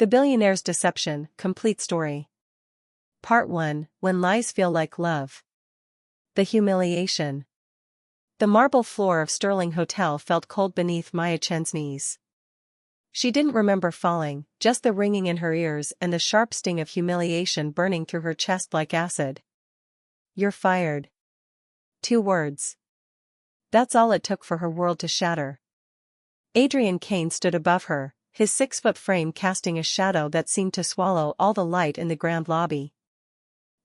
The Billionaire's Deception, Complete Story. Part 1, When Lies Feel Like Love. The Humiliation. The marble floor of Sterling Hotel felt cold beneath Maya Chen's knees. She didn't remember falling, just the ringing in her ears and the sharp sting of humiliation burning through her chest like acid. "You're fired." 2 words. That's all it took for her world to shatter. Adrian Kane stood above her, his 6-foot frame casting a shadow that seemed to swallow all the light in the grand lobby.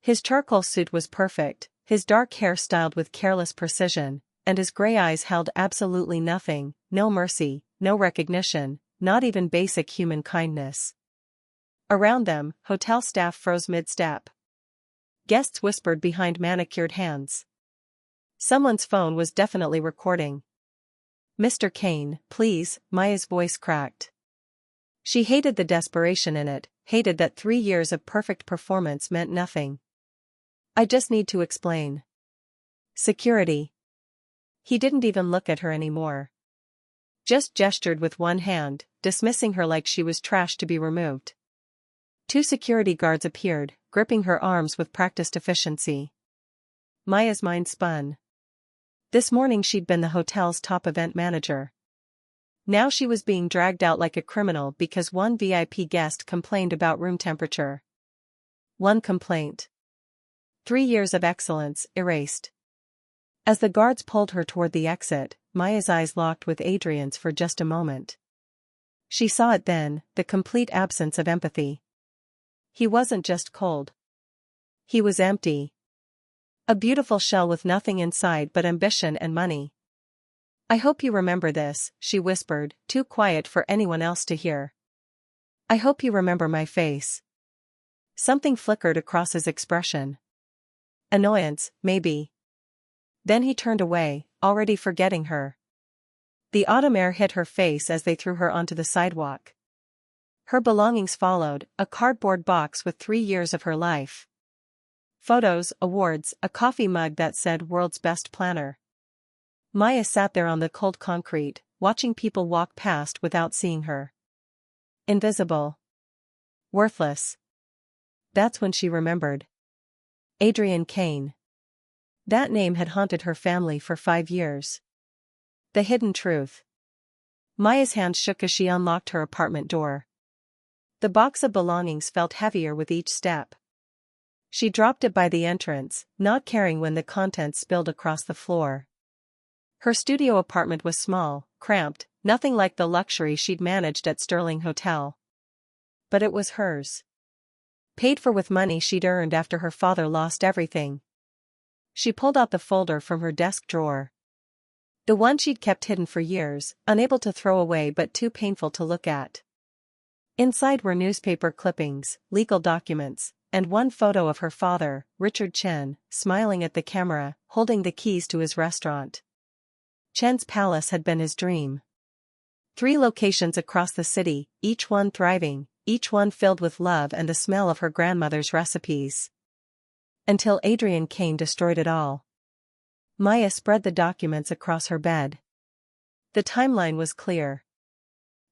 His charcoal suit was perfect, his dark hair styled with careless precision, and his gray eyes held absolutely nothing, no mercy, no recognition, not even basic human kindness. Around them, hotel staff froze mid-step. Guests whispered behind manicured hands. Someone's phone was definitely recording. "Mr. Kane, please," Maya's voice cracked. She hated the desperation in it, hated that 3 years of perfect performance meant nothing. "I just need to explain." "Security." He didn't even look at her anymore. Just gestured with one hand, dismissing her like she was trash to be removed. 2 security guards appeared, gripping her arms with practiced efficiency. Maya's mind spun. This morning she'd been the hotel's top event manager. Now she was being dragged out like a criminal because one VIP guest complained about room temperature. One complaint. 3 years of excellence erased. As the guards pulled her toward the exit, Maya's eyes locked with Adrian's for just a moment. She saw it then, the complete absence of empathy. He wasn't just cold. He was empty. A beautiful shell with nothing inside but ambition and money. "I hope you remember this," she whispered, too quiet for anyone else to hear. "I hope you remember my face." Something flickered across his expression. Annoyance, maybe. Then he turned away, already forgetting her. The autumn air hit her face as they threw her onto the sidewalk. Her belongings followed, a cardboard box with 3 years of her life. Photos, awards, a coffee mug that said "World's Best Planner." Maya sat there on the cold concrete, watching people walk past without seeing her. Invisible. Worthless. That's when she remembered. Adrian Kane. That name had haunted her family for 5 years. The hidden truth. Maya's hand shook as she unlocked her apartment door. The box of belongings felt heavier with each step. She dropped it by the entrance, not caring when the contents spilled across the floor. Her studio apartment was small, cramped, nothing like the luxury she'd managed at Sterling Hotel. But it was hers. Paid for with money she'd earned after her father lost everything. She pulled out the folder from her desk drawer. The one she'd kept hidden for years, unable to throw away but too painful to look at. Inside were newspaper clippings, legal documents, and one photo of her father, Richard Chen, smiling at the camera, holding the keys to his restaurant. Chen's palace had been his dream. 3 locations across the city, each one thriving, each one filled with love and the smell of her grandmother's recipes. Until Adrian Kane destroyed it all. Maya spread the documents across her bed. The timeline was clear.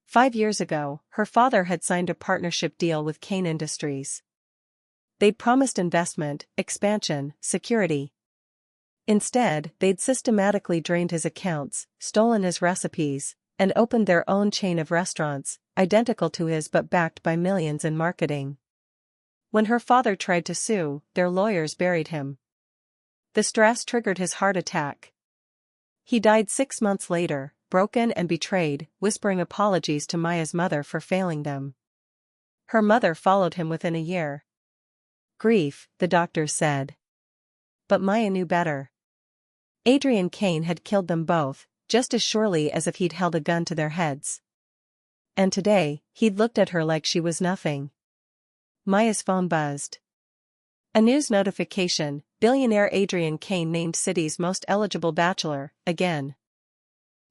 5 years ago, her father had signed a partnership deal with Kane Industries. They'd promised investment, expansion, security. Instead, they'd systematically drained his accounts, stolen his recipes, and opened their own chain of restaurants, identical to his but backed by millions in marketing. When her father tried to sue, their lawyers buried him. The stress triggered his heart attack. He died 6 months later, broken and betrayed, whispering apologies to Maya's mother for failing them. Her mother followed him within a year. Grief, the doctors said. But Maya knew better. Adrian Kane had killed them both, just as surely as if he'd held a gun to their heads. And today, he'd looked at her like she was nothing. Maya's phone buzzed. A news notification: billionaire Adrian Kane named city's most eligible bachelor, again.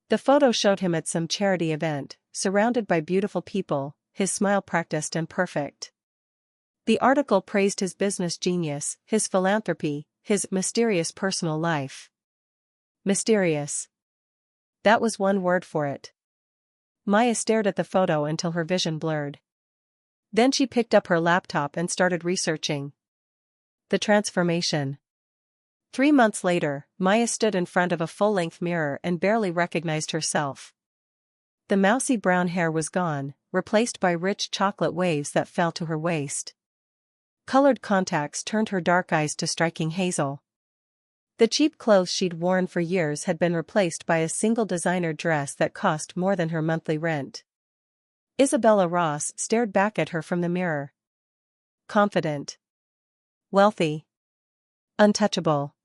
The photo showed him at some charity event, surrounded by beautiful people, his smile practiced and perfect. The article praised his business genius, his philanthropy, his mysterious personal life. Mysterious. That was one word for it. Maya stared at the photo until her vision blurred. Then she picked up her laptop and started researching. The transformation. 3 months later, Maya stood in front of a full-length mirror and barely recognized herself. The mousy brown hair was gone, replaced by rich chocolate waves that fell to her waist. Colored contacts turned her dark eyes to striking hazel. The cheap clothes she'd worn for years had been replaced by a single designer dress that cost more than her monthly rent. Isabella Ross stared back at her from the mirror. Confident. Wealthy. Untouchable.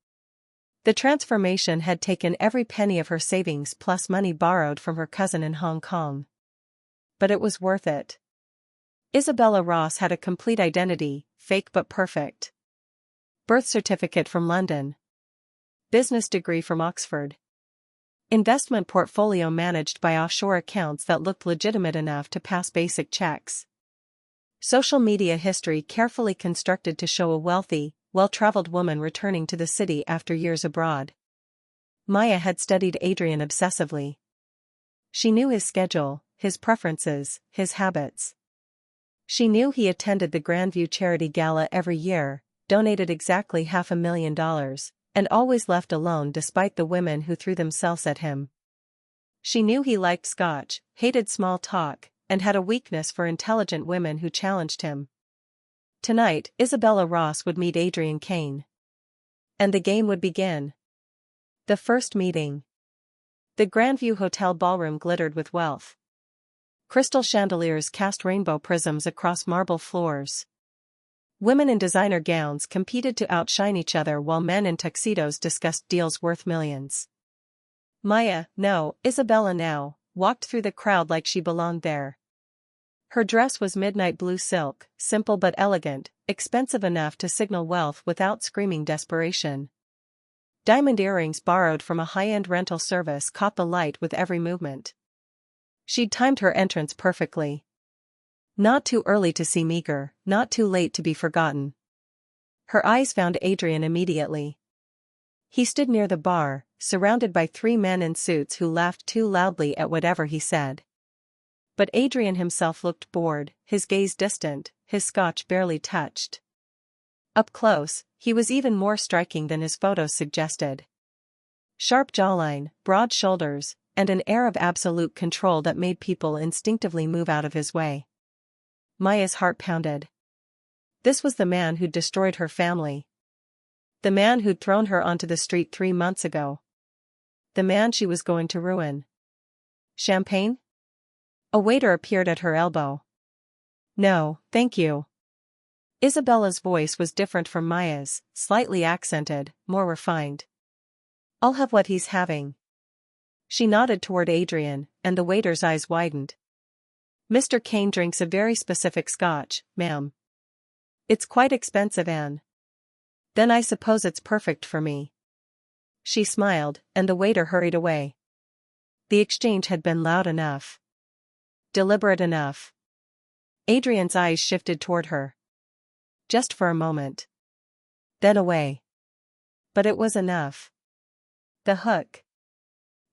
The transformation had taken every penny of her savings plus money borrowed from her cousin in Hong Kong. But it was worth it. Isabella Ross had a complete identity, fake but perfect. Birth certificate from London. Business degree from Oxford. Investment portfolio managed by offshore accounts that looked legitimate enough to pass basic checks. Social media history carefully constructed to show a wealthy, well-traveled woman returning to the city after years abroad. Maya had studied Adrian obsessively. She knew his schedule, his preferences, his habits. She knew he attended the Grandview Charity Gala every year, donated exactly $500,000, and always left alone despite the women who threw themselves at him. She knew he liked scotch, hated small talk, and had a weakness for intelligent women who challenged him. Tonight, Isabella Ross would meet Adrian Kane. And the game would begin. The first meeting. The Grandview Hotel ballroom glittered with wealth. Crystal chandeliers cast rainbow prisms across marble floors. Women in designer gowns competed to outshine each other while men in tuxedos discussed deals worth millions. Isabella now, walked through the crowd like she belonged there. Her dress was midnight blue silk, simple but elegant, expensive enough to signal wealth without screaming desperation. Diamond earrings borrowed from a high-end rental service caught the light with every movement. She'd timed her entrance perfectly. Not too early to seem eager, not too late to be forgotten. Her eyes found Adrian immediately. He stood near the bar, surrounded by 3 men in suits who laughed too loudly at whatever he said. But Adrian himself looked bored, his gaze distant, his scotch barely touched. Up close, he was even more striking than his photos suggested. Sharp jawline, broad shoulders, and an air of absolute control that made people instinctively move out of his way. Maya's heart pounded. This was the man who'd destroyed her family. The man who'd thrown her onto the street 3 months ago. The man she was going to ruin. Champagne? A waiter appeared at her elbow. No, thank you. Isabella's voice was different from Maya's, slightly accented, more refined. I'll have what he's having. She nodded toward Adrian, and the waiter's eyes widened. Mr. Kane drinks a very specific scotch, ma'am. It's quite expensive, Anne. Then I suppose it's perfect for me. She smiled, and the waiter hurried away. The exchange had been loud enough. Deliberate enough. Adrian's eyes shifted toward her. Just for a moment. Then away. But it was enough. The hook.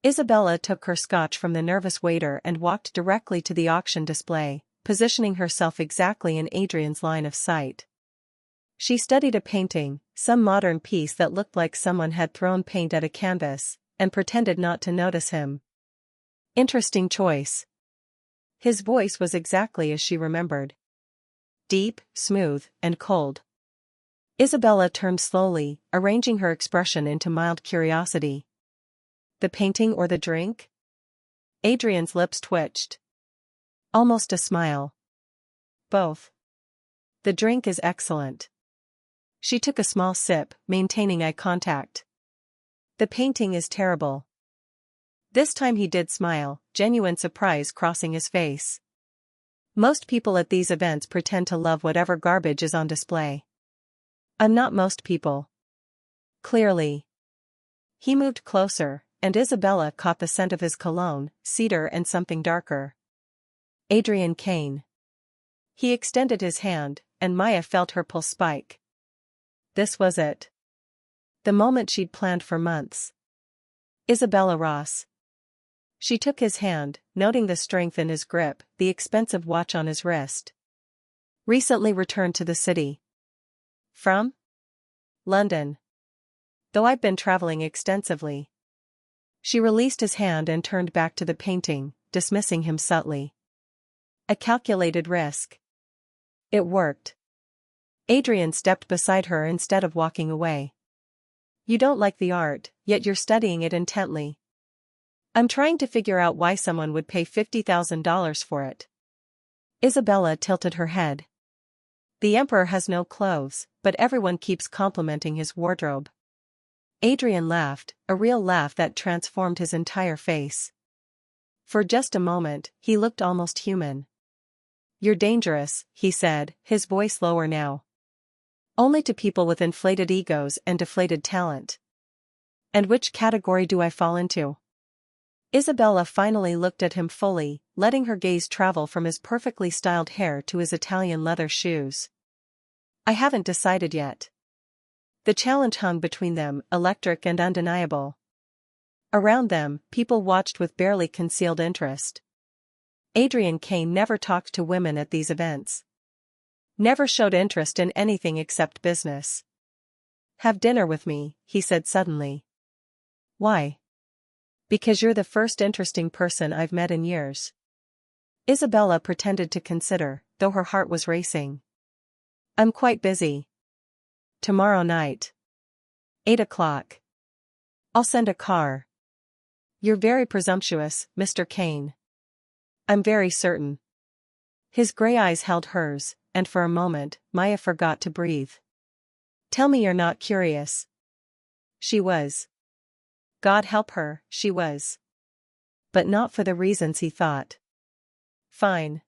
Isabella took her scotch from the nervous waiter and walked directly to the auction display, positioning herself exactly in Adrian's line of sight. She studied a painting, some modern piece that looked like someone had thrown paint at a canvas, and pretended not to notice him. Interesting choice. His voice was exactly as she remembered. Deep, smooth, and cold. Isabella turned slowly, arranging her expression into mild curiosity. The painting or the drink? Adrian's lips twitched. Almost a smile. Both. The drink is excellent. She took a small sip, maintaining eye contact. The painting is terrible. This time he did smile, genuine surprise crossing his face. Most people at these events pretend to love whatever garbage is on display. I'm not most people. Clearly. He moved closer, and Isabella caught the scent of his cologne, cedar and something darker. Adrian Kane. He extended his hand, and Maya felt her pulse spike. This was it. The moment she'd planned for months. Isabella Ross. She took his hand, noting the strength in his grip, the expensive watch on his wrist. Recently returned to the city. From? London. Though I've been traveling extensively. She released his hand and turned back to the painting, dismissing him subtly. A calculated risk. It worked. Adrian stepped beside her instead of walking away. You don't like the art, yet you're studying it intently. I'm trying to figure out why someone would pay $50,000 for it. Isabella tilted her head. The emperor has no clothes, but everyone keeps complimenting his wardrobe. Adrian laughed, a real laugh that transformed his entire face. For just a moment, he looked almost human. You're dangerous, he said, his voice lower now. Only to people with inflated egos and deflated talent. And which category do I fall into? Isabella finally looked at him fully, letting her gaze travel from his perfectly styled hair to his Italian leather shoes. I haven't decided yet. The challenge hung between them, electric and undeniable. Around them, people watched with barely concealed interest. Adrian Kane never talked to women at these events. Never showed interest in anything except business. Have dinner with me, he said suddenly. Why? Because you're the first interesting person I've met in years. Isabella pretended to consider, though her heart was racing. I'm quite busy. Tomorrow night. 8 o'clock. I'll send a car. You're very presumptuous, Mr. Kane. I'm very certain. His gray eyes held hers, and for a moment, Maya forgot to breathe. Tell me you're not curious. She was. God help her, she was. But not for the reasons he thought. Fine.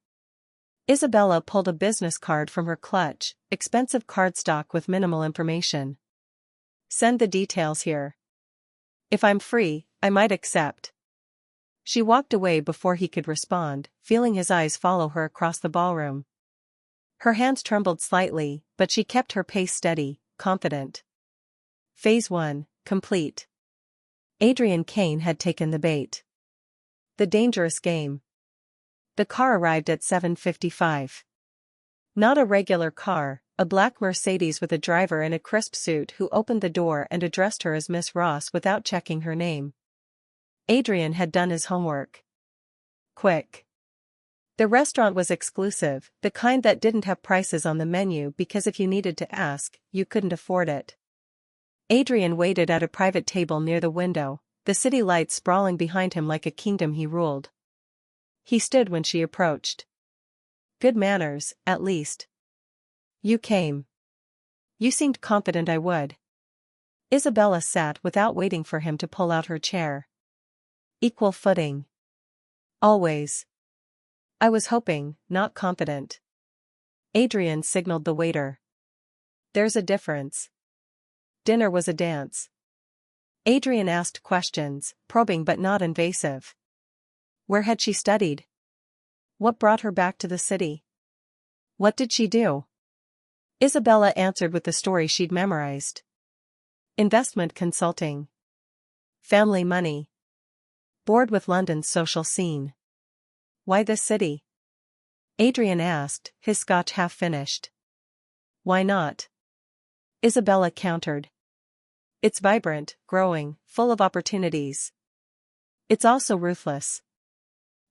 Isabella pulled a business card from her clutch, expensive cardstock with minimal information. Send the details here. If I'm free, I might accept. She walked away before he could respond, feeling his eyes follow her across the ballroom. Her hands trembled slightly, but she kept her pace steady, confident. Phase 1, complete. Adrian Kane had taken the bait. The dangerous game. The car arrived at 7:55. Not a regular car, a black Mercedes with a driver in a crisp suit who opened the door and addressed her as Miss Ross without checking her name. Adrian had done his homework. Quick. The restaurant was exclusive, the kind that didn't have prices on the menu because if you needed to ask, you couldn't afford it. Adrian waited at a private table near the window, the city lights sprawling behind him like a kingdom he ruled. He stood when she approached. Good manners, at least. You came. You seemed confident I would. Isabella sat without waiting for him to pull out her chair. Equal footing. Always. I was hoping, not confident. Adrian signaled the waiter. There's a difference. Dinner was a dance. Adrian asked questions, probing but not invasive. Where had she studied? What brought her back to the city? What did she do? Isabella answered with the story she'd memorized. Investment consulting. Family money. Bored with London's social scene. Why this city? Adrian asked, his scotch half finished. Why not? Isabella countered. It's vibrant, growing, full of opportunities. It's also ruthless.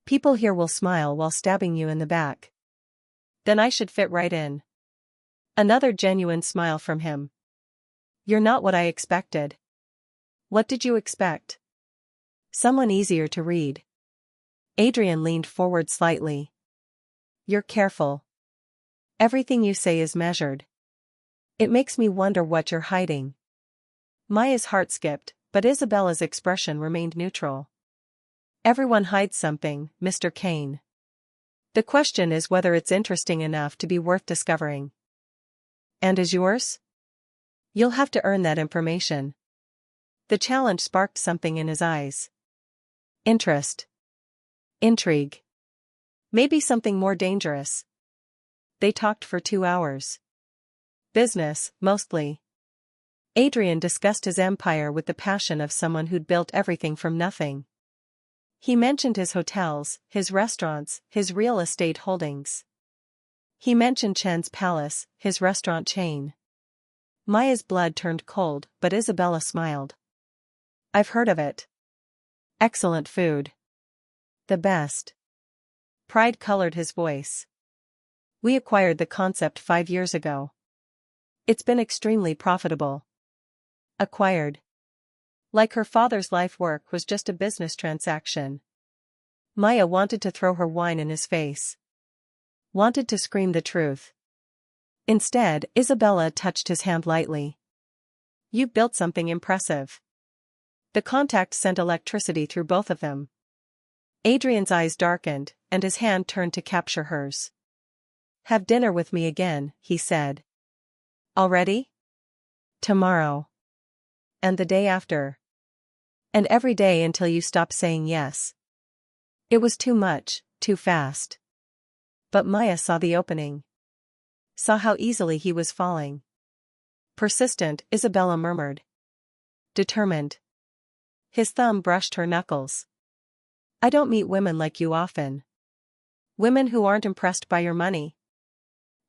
People here will smile while stabbing you in the back. Then I should fit right in. Another genuine smile from him. You're not what I expected. What did you expect? Someone easier to read. Adrian leaned forward slightly. You're careful. Everything you say is measured. It makes me wonder what you're hiding. Maya's heart skipped, but Isabella's expression remained neutral. Everyone hides something, Mr. Kane. The question is whether it's interesting enough to be worth discovering. And is yours? You'll have to earn that information. The challenge sparked something in his eyes. Interest. Intrigue. Maybe something more dangerous. They talked for 2 hours. Business, mostly. Adrian discussed his empire with the passion of someone who'd built everything from nothing. He mentioned his hotels, his restaurants, his real estate holdings. He mentioned Chen's Palace, his restaurant chain. Maya's blood turned cold, but Isabella smiled. I've heard of it. Excellent food. The best. Pride colored his voice. We acquired the concept 5 years ago. It's been extremely profitable. Acquired. Like her father's life work was just a business transaction. Maya wanted to throw her wine in his face. Wanted to scream the truth. Instead, Isabella touched his hand lightly. You built something impressive. The contact sent electricity through both of them. Adrian's eyes darkened, and his hand turned to capture hers. Have dinner with me again, he said. Already? Tomorrow. And the day after. And every day until you stop saying yes. It was too much, too fast. But Maya saw the opening. Saw how easily he was falling. Persistent, Isabella murmured. Determined. His thumb brushed her knuckles. I don't meet women like you often. Women who aren't impressed by your money.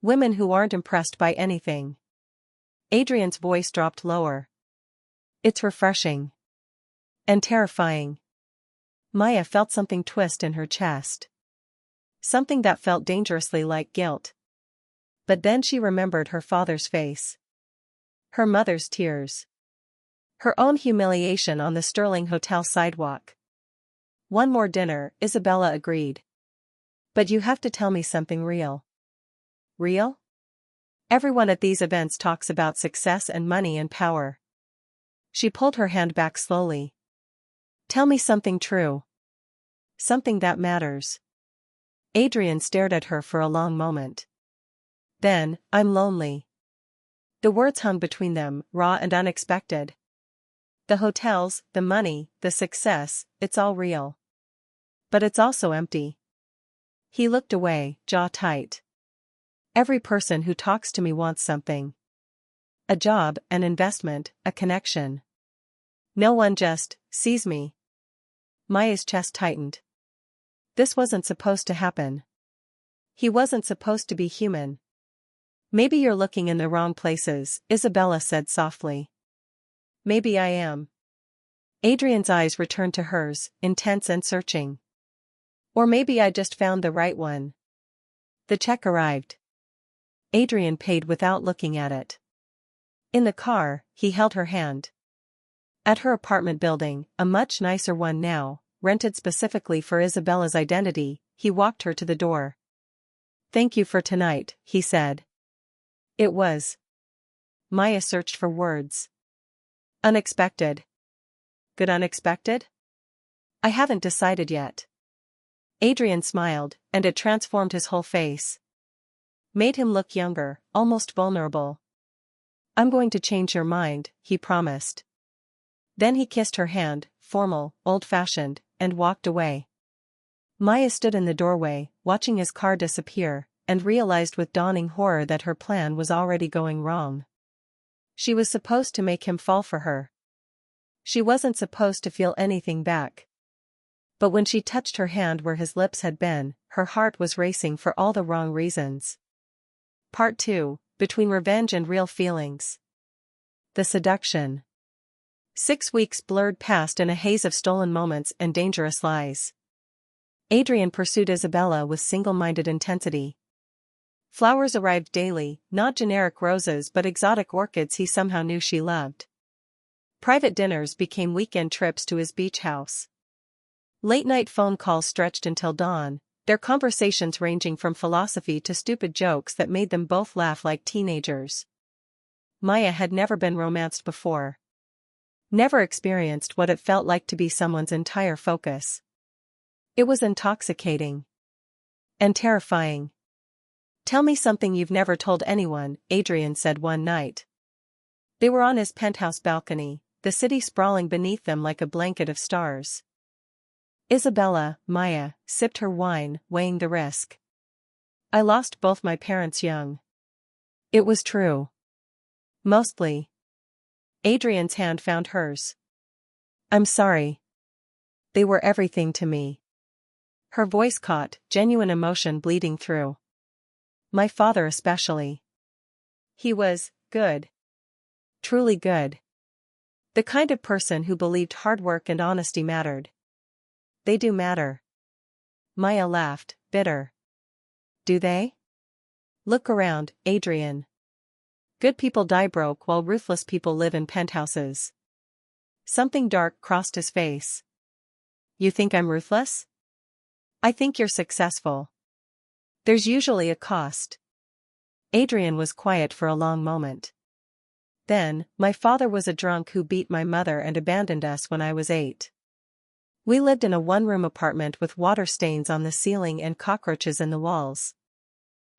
Women who aren't impressed by anything. Adrian's voice dropped lower. It's refreshing. And terrifying. Maya felt something twist in her chest. Something that felt dangerously like guilt. But then she remembered her father's face. Her mother's tears. Her own humiliation on the Sterling Hotel sidewalk. One more dinner, Isabella agreed. But you have to tell me something real. Real? Everyone at these events talks about success and money and power. She pulled her hand back slowly. Tell me something true. Something that matters. Adrian stared at her for a long moment. Then, I'm lonely. The words hung between them, raw and unexpected. The hotels, the money, the success, it's all real. But it's also empty. He looked away, jaw tight. Every person who talks to me wants something. A job, an investment, a connection. No one just sees me. Maya's chest tightened. This wasn't supposed to happen. He wasn't supposed to be human. Maybe you're looking in the wrong places, Isabella said softly. Maybe I am. Adrian's eyes returned to hers, intense and searching. Or maybe I just found the right one. The check arrived. Adrian paid without looking at it. In the car, he held her hand. At her apartment building, a much nicer one now, rented specifically for Isabella's identity, he walked her to the door. Thank you for tonight, he said. It was. Maya searched for words. Unexpected. Good unexpected? I haven't decided yet. Adrian smiled, and it transformed his whole face. Made him look younger, almost vulnerable. I'm going to change your mind, he promised. Then he kissed her hand, formal, old-fashioned, and walked away. Maya stood in the doorway, watching his car disappear, and realized with dawning horror that her plan was already going wrong. She was supposed to make him fall for her. She wasn't supposed to feel anything back. But when she touched her hand where his lips had been, her heart was racing for all the wrong reasons. Part 2, Between Revenge and Real Feelings. The Seduction. 6 weeks blurred past in a haze of stolen moments and dangerous lies. Adrian pursued Isabella with single-minded intensity. Flowers arrived daily, not generic roses but exotic orchids he somehow knew she loved. Private dinners became weekend trips to his beach house. Late-night phone calls stretched until dawn, their conversations ranging from philosophy to stupid jokes that made them both laugh like teenagers. Maya had never been romanced before. Never experienced what it felt like to be someone's entire focus. It was intoxicating. And terrifying. Tell me something you've never told anyone, Adrian said one night. They were on his penthouse balcony, the city sprawling beneath them like a blanket of stars. Isabella, Maya, sipped her wine, weighing the risk. I lost both my parents young. It was true. Mostly. Adrian's hand found hers. I'm sorry. They were everything to me. Her voice caught, genuine emotion bleeding through. My father especially. He was good. Truly good. The kind of person who believed hard work and honesty mattered. They do matter. Maya laughed, bitter. Do they? Look around, Adrian. Good people die broke while ruthless people live in penthouses. Something dark crossed his face. You think I'm ruthless? I think you're successful. There's usually a cost. Adrian was quiet for a long moment. Then, my father was a drunk who beat my mother and abandoned us when I was 8. We lived in a one-room apartment with water stains on the ceiling and cockroaches in the walls.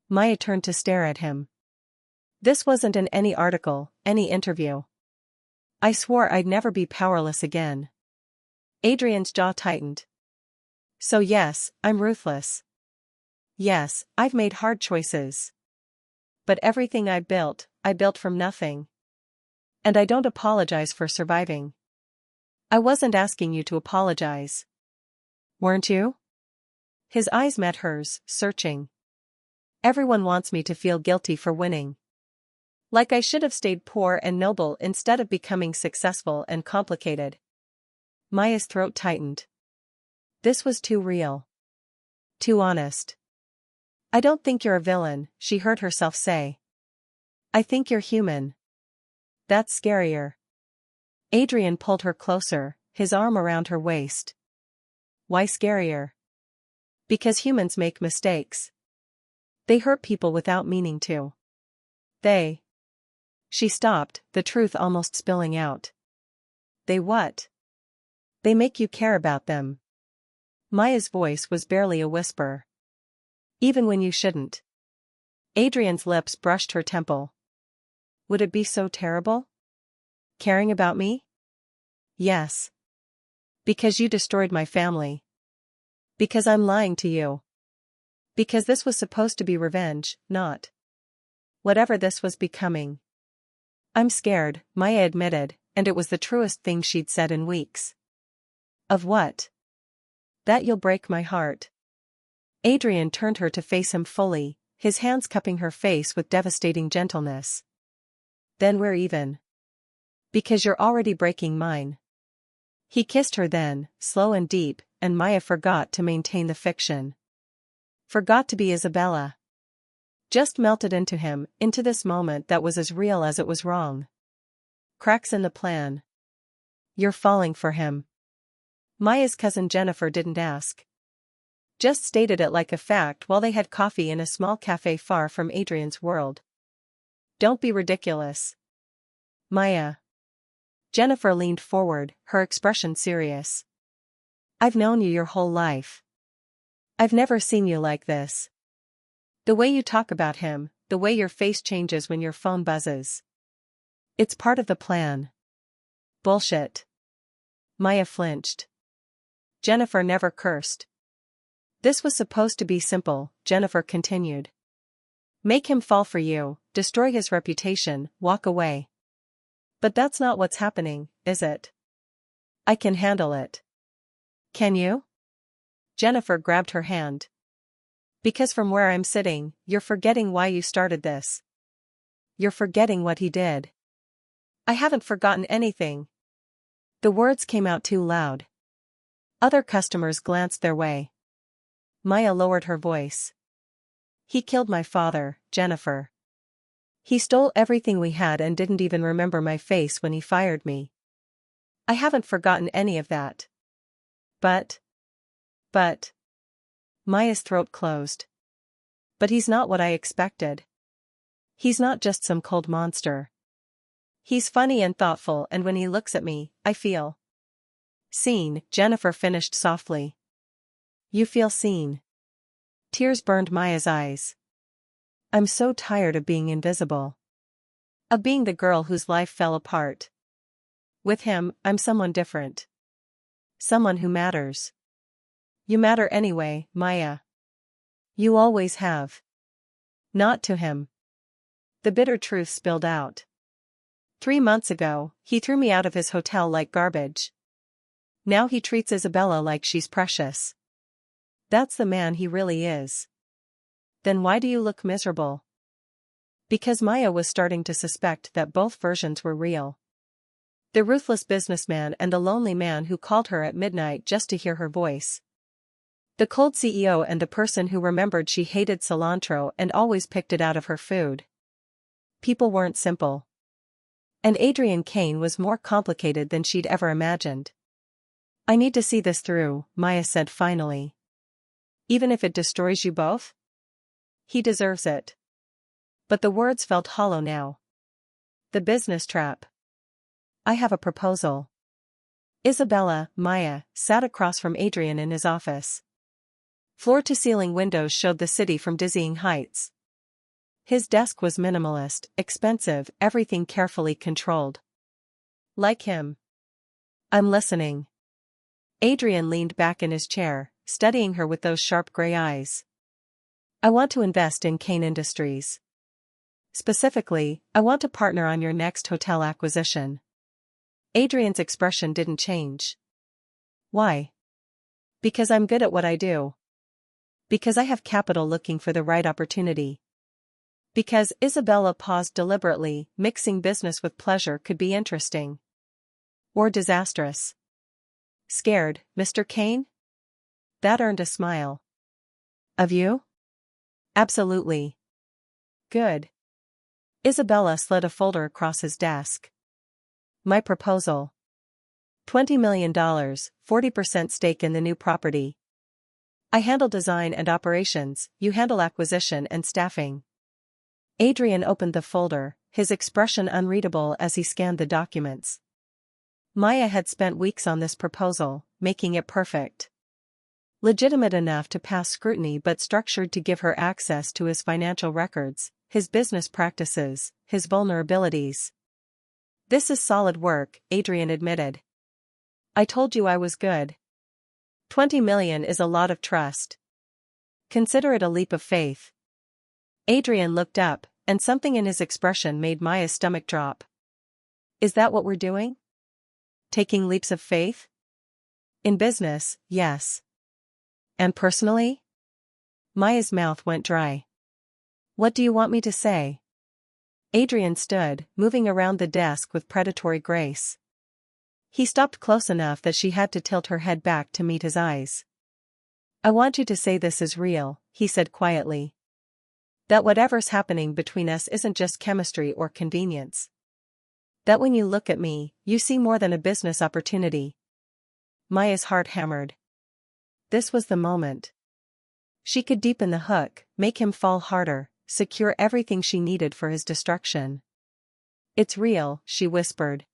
Maya turned to stare at him. This wasn't in any article, any interview. I swore I'd never be powerless again. Adrian's jaw tightened. So yes, I'm ruthless. Yes, I've made hard choices. But everything I built from nothing. And I don't apologize for surviving. I wasn't asking you to apologize. Weren't you? His eyes met hers, searching. Everyone wants me to feel guilty for winning. Like I should have stayed poor and noble instead of becoming successful and complicated. Maya's throat tightened. This was too real. Too honest. I don't think you're a villain, she heard herself say. I think you're human. That's scarier. Adrian pulled her closer, his arm around her waist. Why scarier? Because humans make mistakes. They hurt people without meaning to. They. She stopped, the truth almost spilling out. They what? They make you care about them. Maya's voice was barely a whisper. Even when you shouldn't. Adrian's lips brushed her temple. Would it be so terrible? Caring about me? Yes. Because you destroyed my family. Because I'm lying to you. Because this was supposed to be revenge, not whatever this was becoming. I'm scared, Maya admitted, and it was the truest thing she'd said in weeks. Of what? That you'll break my heart. Adrian turned her to face him fully, his hands cupping her face with devastating gentleness. Then we're even. Because you're already breaking mine. He kissed her then, slow and deep, and Maya forgot to maintain the fiction. Forgot to be Isabella. Just melted into him, into this moment that was as real as it was wrong. Cracks in the plan. You're falling for him. Maya's cousin Jennifer didn't ask. Just stated it like a fact while they had coffee in a small cafe far from Adrian's world. Don't be ridiculous. Maya. Jennifer leaned forward, her expression serious. I've known you your whole life. I've never seen you like this. The way you talk about him, the way your face changes when your phone buzzes. It's part of the plan. Bullshit. Maya flinched. Jennifer never cursed. This was supposed to be simple, Jennifer continued. Make him fall for you, destroy his reputation, walk away. But that's not what's happening, is it? I can handle it. Can you? Jennifer grabbed her hand. Because from where I'm sitting, you're forgetting why you started this. You're forgetting what he did. I haven't forgotten anything. The words came out too loud. Other customers glanced their way. Maya lowered her voice. He killed my father, Jennifer. He stole everything we had and didn't even remember my face when he fired me. I haven't forgotten any of that. But. Maya's throat closed. But he's not what I expected. He's not just some cold monster. He's funny and thoughtful, and when he looks at me, I feel seen, Jennifer finished softly. You feel seen. Tears burned Maya's eyes. I'm so tired of being invisible. Of being the girl whose life fell apart. With him, I'm someone different. Someone who matters. You matter anyway, Maya. You always have. Not to him. The bitter truth spilled out. 3 months ago, he threw me out of his hotel like garbage. Now he treats Isabella like she's precious. That's the man he really is. Then why do you look miserable? Because Maya was starting to suspect that both versions were real. The ruthless businessman and the lonely man who called her at midnight just to hear her voice. The cold CEO and the person who remembered she hated cilantro and always picked it out of her food. People weren't simple. And Adrian Kane was more complicated than she'd ever imagined. I need to see this through, Maya said finally. Even if it destroys you both? He deserves it. But the words felt hollow now. The business trap. I have a proposal. Isabella, Maya, sat across from Adrian in his office. Floor-to-ceiling windows showed the city from dizzying heights. His desk was minimalist, expensive, everything carefully controlled. Like him. I'm listening. Adrian leaned back in his chair, studying her with those sharp gray eyes. I want to invest in Kane Industries. Specifically, I want to partner on your next hotel acquisition. Adrian's expression didn't change. Why? Because I'm good at what I do. Because I have capital looking for the right opportunity. Because Isabella paused deliberately, mixing business with pleasure could be interesting. Or disastrous. Scared, Mr. Kane? That earned a smile. Of you? Absolutely. Good. Isabella slid a folder across his desk. My proposal. $20 million, 40% stake in the new property. I handle design and operations, you handle acquisition and staffing. Adrian opened the folder, his expression unreadable as he scanned the documents. Maya had spent weeks on this proposal, making it perfect. Legitimate enough to pass scrutiny but structured to give her access to his financial records, his business practices, his vulnerabilities. This is solid work, Adrian admitted. I told you I was good. 20 million is a lot of trust. Consider it a leap of faith. Adrian looked up, and something in his expression made Maya's stomach drop. Is that what we're doing? Taking leaps of faith? In business, yes. And personally? Maya's mouth went dry. What do you want me to say? Adrian stood, moving around the desk with predatory grace. He stopped close enough that she had to tilt her head back to meet his eyes. I want you to say this is real, he said quietly. That whatever's happening between us isn't just chemistry or convenience. That when you look at me, you see more than a business opportunity. Maya's heart hammered. This was the moment. She could deepen the hook, make him fall harder, secure everything she needed for his destruction. It's real, she whispered.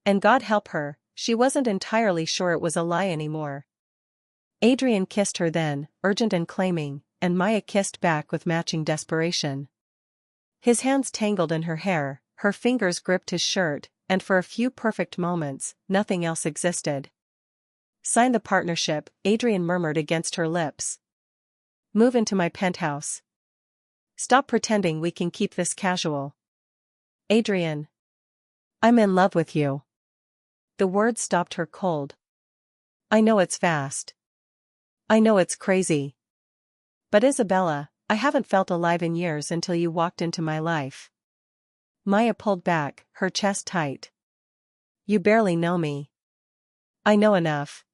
And God help her, she wasn't entirely sure it was a lie anymore. Adrian kissed her then, urgent and claiming, and Maya kissed back with matching desperation. His hands tangled in her hair, her fingers gripped his shirt, and for a few perfect moments, nothing else existed. Sign the partnership, Adrian murmured against her lips. Move into my penthouse. Stop pretending we can keep this casual. Adrian. I'm in love with you. The words stopped her cold. I know it's fast. I know it's crazy. But Isabella, I haven't felt alive in years until you walked into my life. Maya pulled back, her chest tight. You barely know me. I know enough.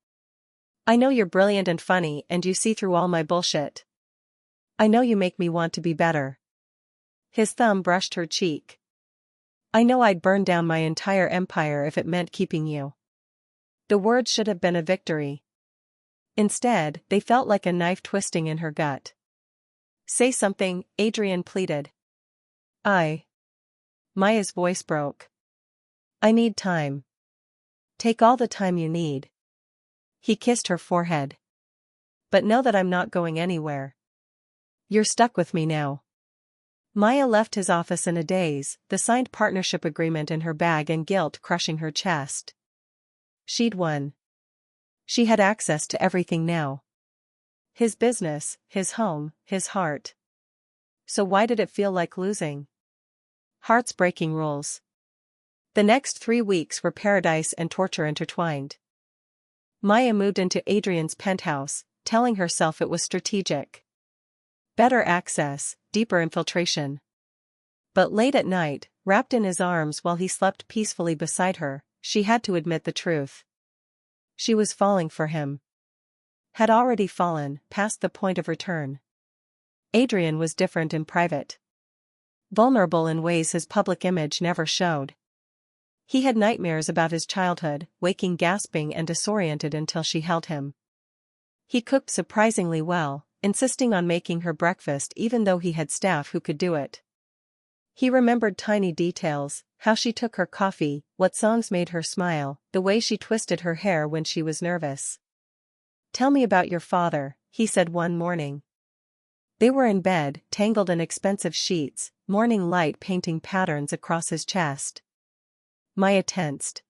I know you're brilliant and funny and you see through all my bullshit. I know you make me want to be better. His thumb brushed her cheek. I know I'd burn down my entire empire if it meant keeping you. The words should have been a victory. Instead, they felt like a knife twisting in her gut. Say something, Adrian pleaded. Maya's voice broke. I need time. Take all the time you need. He kissed her forehead. But know that I'm not going anywhere. You're stuck with me now. Maya left his office in a daze, the signed partnership agreement in her bag and guilt crushing her chest. She'd won. She had access to everything now. His business, his home, his heart. So why did it feel like losing? Hearts breaking rules. The next 3 weeks were paradise and torture intertwined. Maya moved into Adrian's penthouse, telling herself it was strategic. Better access, deeper infiltration. But late at night, wrapped in his arms while he slept peacefully beside her, she had to admit the truth. She was falling for him. Had already fallen, past the point of return. Adrian was different in private. Vulnerable in ways his public image never showed. He had nightmares about his childhood, waking gasping and disoriented until she held him. He cooked surprisingly well, insisting on making her breakfast even though he had staff who could do it. He remembered tiny details, how she took her coffee, what songs made her smile, the way she twisted her hair when she was nervous. "Tell me about your father," he said one morning. They were in bed, tangled in expensive sheets, morning light painting patterns across his chest. Maya tensed.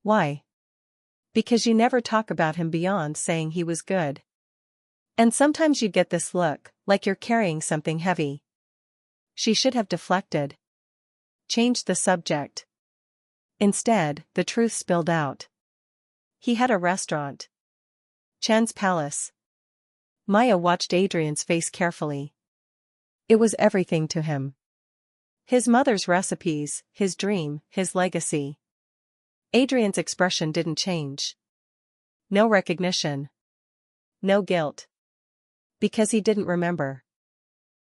"Why?" "Because you never talk about him beyond saying he was good. And sometimes you get this look, like you're carrying something heavy." She should have deflected. Changed the subject. Instead, the truth spilled out. He had a restaurant. Chan's Palace. Maya watched Adrian's face carefully. It was everything to him. His mother's recipes, his dream, his legacy. Adrian's expression didn't change. No recognition. No guilt. Because he didn't remember.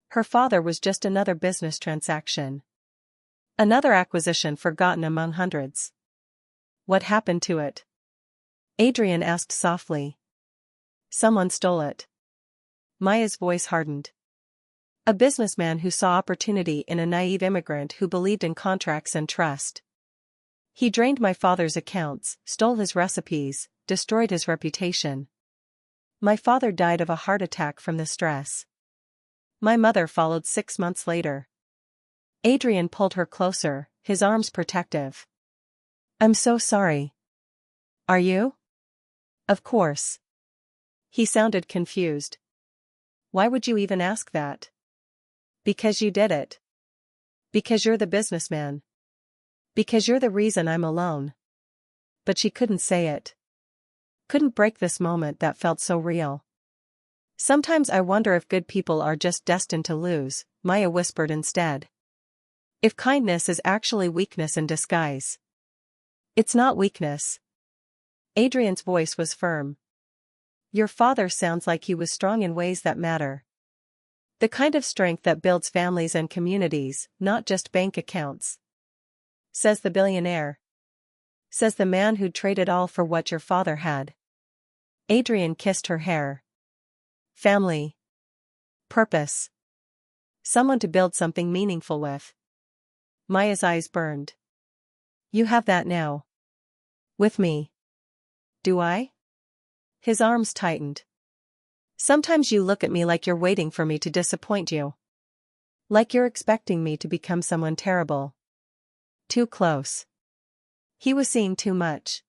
Her father was just another business transaction. Another acquisition forgotten among hundreds. What happened to it? Adrian asked softly. Someone stole it. Maya's voice hardened. A businessman who saw opportunity in a naive immigrant who believed in contracts and trust. He drained my father's accounts, stole his recipes, destroyed his reputation. My father died of a heart attack from the stress. My mother followed 6 months later. Adrian pulled her closer, his arms protective. "I'm so sorry." "Are you?" "Of course." He sounded confused. "Why would you even ask that?" "Because you did it. Because you're the businessman. Because you're the reason I'm alone." But she couldn't say it. Couldn't break this moment that felt so real. "Sometimes I wonder if good people are just destined to lose," Maya whispered instead. "If kindness is actually weakness in disguise." "It's not weakness." Adrian's voice was firm. "Your father sounds like he was strong in ways that matter. The kind of strength that builds families and communities, not just bank accounts." Says the billionaire. Says the man who'd trade it all for what your father had. Adrian kissed her hair. Family. Purpose. Someone to build something meaningful with. Maya's eyes burned. "You have that now. With me." "Do I?" His arms tightened. "Sometimes you look at me like you're waiting for me to disappoint you. Like you're expecting me to become someone terrible. Too close." He was seeing too much.